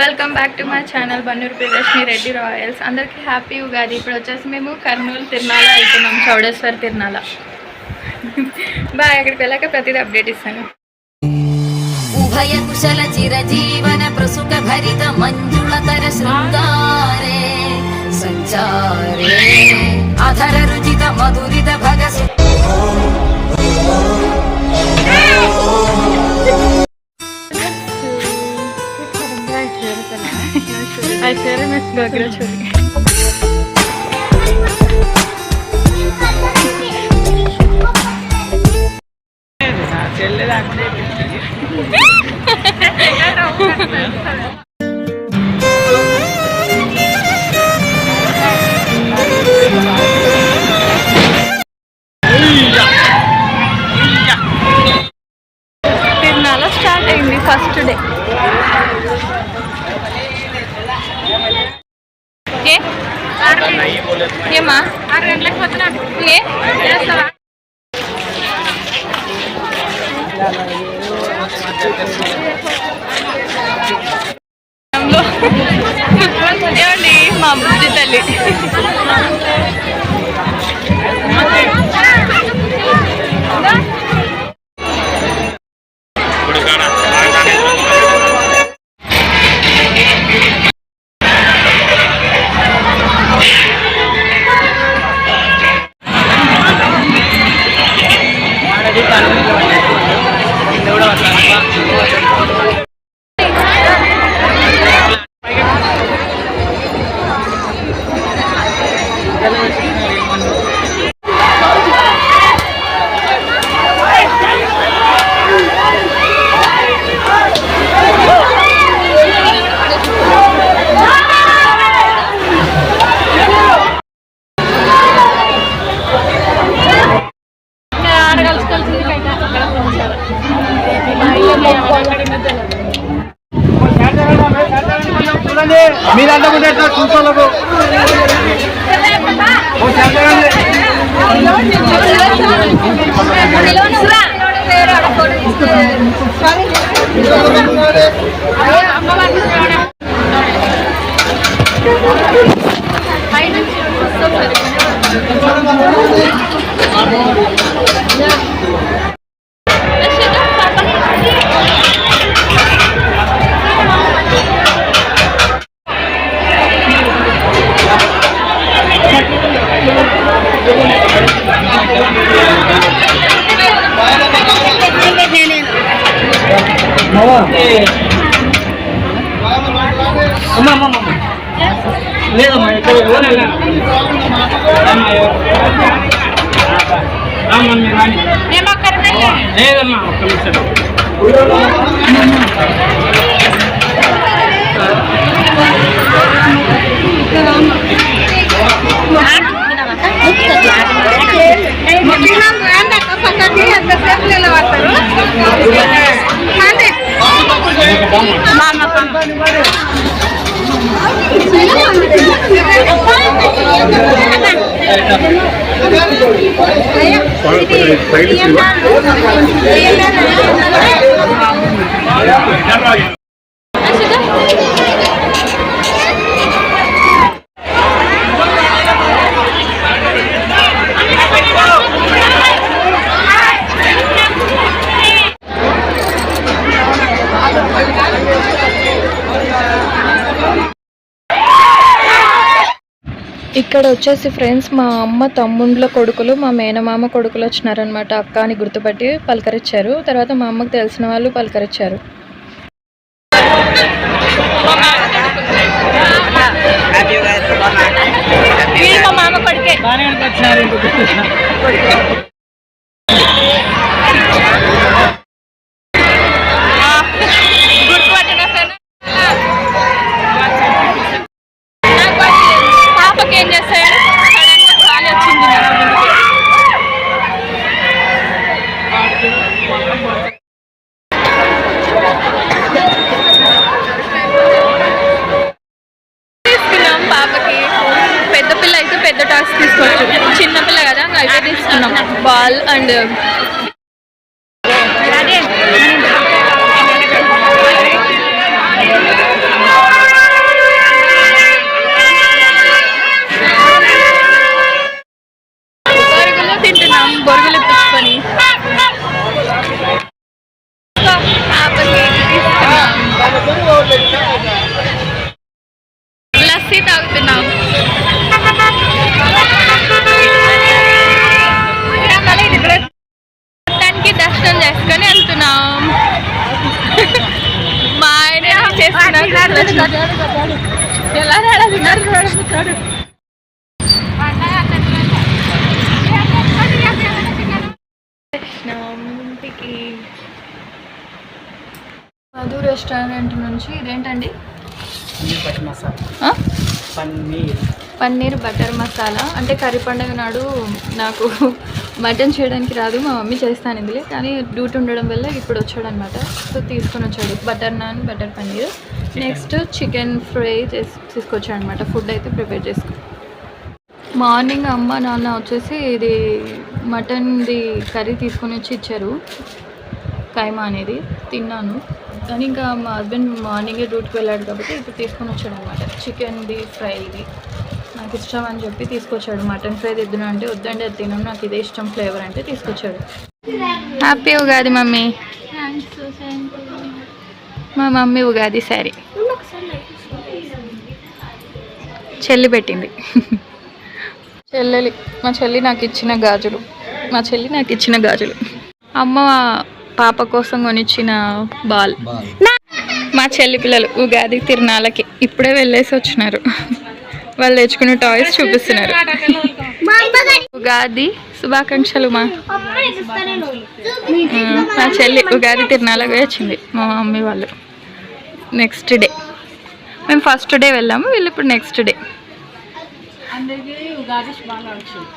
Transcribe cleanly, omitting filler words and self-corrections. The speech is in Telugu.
Welcome back to my channel Bannur Priyadarshini Reddy Royals. అందరికీ హ్యాపీ ఉగాది. ఇప్పుడు వచ్చేసి మేము కర్నూలు తిరునాల వెళ్తున్నాం, చౌడేశ్వర్ తిరునాల. బాయ్, అక్కడికి వెళ్ళాక ప్రతిదీ అప్డేట్ ఇస్తాను. ఉభయ కుశల చిరజీవన ప్రసుక భరిత మంజుళతర శృంగారే సంచారే అధర రుచిత మధురిత భగసు తిరునాల స్టార్ట్ అయింది ఫస్ట్ డే. ఏమా ఏ ఏమండి మా బుద్ధి తల్లి. మీరు అందకుంటే చూసుకోలేదు. లేదమ్మా ఇక్కడ లేదమ్మా ఒక్క నిమిషం. ఇక్కడ వచ్చేసి ఫ్రెండ్స్ మా అమ్మ తమ్ముండ్ల కొడుకులు, మా మేనమామ కొడుకులు వచ్చినారనమాట. అక్క అని గుర్తుపట్టి పలకరించారు. తర్వాత మా అమ్మకు తెలిసిన వాళ్ళు పలకరించారు. ఏం చేస్తాడు ఖాళీ వచ్చింది. పెద్ద టాస్క్ తీసుకోవచ్చు. చిన్నపిల్ల కదా అయితే తీసుకున్నాం బాల్ అండ్ బొరుగులు తింటున్నాం. బొరుగులు పుచ్చుకొని లస్సీ తాగుతున్నాం. మొత్తానికి దర్శనం చేసుకొని వెళ్తున్నాం. మా ఆయన చేస్తున్నారు. ఎలా ఇంటికి మధు రెస్టారెంట్ నుంచి ఇదేంటండి పన్నీర్ బటర్ మసాలా అంటే కర్రీ పండుగ నాడు నాకు మటన్ చేయడానికి రాదు, మా మమ్మీ చేస్తాను ఇందులో, కానీ డ్యూటీ ఉండడం వల్ల ఇప్పుడు వచ్చాడు అనమాట. సో తీసుకొని వచ్చాడు butter non butter paneer. Next chicken fry తీసుకొచ్చాడు అనమాట. ఫుడ్ అయితే ప్రిపేర్ చేసుకో. మార్నింగ్ అమ్మ నాన్న వచ్చేసి ఇది మటన్ది కర్రీ తీసుకొని వచ్చి ఇచ్చారు, కైమా అనేది తిన్నాను. కానీ ఇంకా మా హస్బెండ్ మార్నింగే డ్యూటీకి వెళ్ళాడు కాబట్టి ఇప్పుడు తీసుకొని వచ్చాడు అనమాట. చికెన్ది ఫ్రై ఇది నాకు ఇష్టం అని చెప్పి తీసుకొచ్చాడు. మటన్ ఫ్రై తిద్దును అంటే వద్దండి అది తినను, నాకు ఇదే ఇష్టం ఫ్లేవర్ అంటే తీసుకొచ్చాడు. Happy Ugadi mummy. మా మమ్మీ ఉగాది శారీ చెల్లి పెట్టింది. మా చెల్లి నాకు ఇచ్చిన గాజులు. అమ్మ పాప కోసం కొనిచ్చిన బాల్. మా చెల్లి పిల్లలు ఉగాది తిరునాళ్ళకి ఇప్పుడే వెళ్ళేసి వచ్చినారు. వాళ్ళు తెచ్చుకున్న టాయ్స్ చూపిస్తున్నారు. ఉగాది శుభాకాంక్షలు. మా చెల్లి ఉగాది తిరునాళ్ళకి వచ్చింది. మా మమ్మీ వాళ్ళు నెక్స్ట్ డే, మేము ఫస్ట్ డే వెళ్ళాము, వీళ్ళు ఇప్పుడు నెక్స్ట్ డే. అందరికీ ఉగాది శుభాకాంక్షలు.